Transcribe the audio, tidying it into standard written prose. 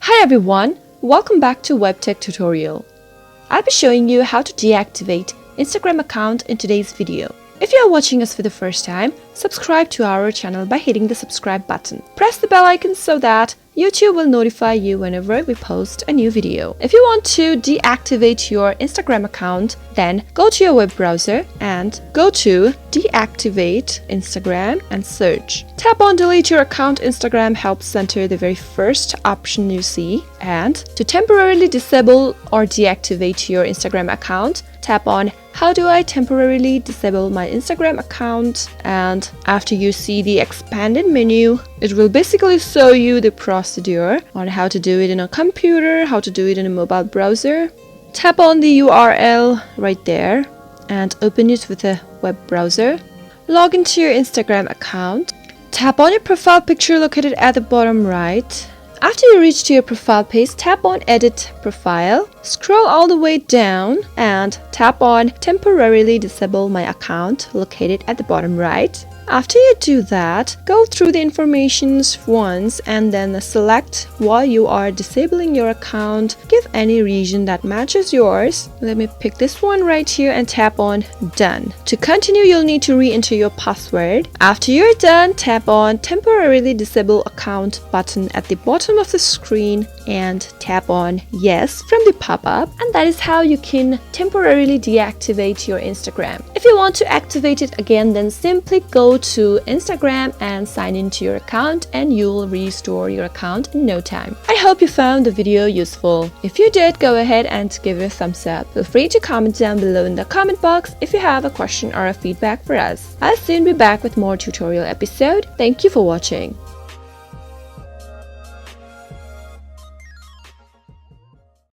Hi everyone, welcome back to WebTech tutorial. I'll be showing you how to deactivate Instagram account in today's video. If you are watching us for the first time, subscribe to our channel by hitting the subscribe button. Press the bell icon so that YouTube will notify you whenever we post a new video. If you want to deactivate your Instagram account, then go to your web browser and go to Deactivate Instagram and search. Tap on Delete your account Instagram Help Center, the very first option you see. And to temporarily disable or deactivate your Instagram account, tap on How do I temporarily disable my Instagram account? And after you see the expanded menu, it will basically show you the procedure on how to do it in a computer, how to do it in a mobile browser. Tap on the URL right there and open it with a web browser. Log into your Instagram account. Tap on your profile picture located at the bottom right. After you reach to your profile page, tap on Edit Profile, scroll all the way down and tap on Temporarily Disable My Account located at the bottom right. After you do that, go through the informations once and then select while you are disabling your account. Give any region that matches yours. Let me pick this one right here and tap on Done. To continue, you'll need to re-enter your password. After you're done, tap on Temporarily Disable Account button at the bottom of the screen and tap on Yes from the pop-up, and that is how you can temporarily deactivate your Instagram. If you want to activate it again, then simply go to Instagram and sign into your account and you'll restore your account in no time. I hope you found the video useful. If you did, go ahead and give it a thumbs up. Feel free to comment down below in the comment box if you have a question or a feedback for us. I'll soon be back with more tutorial episode. Thank you for watching.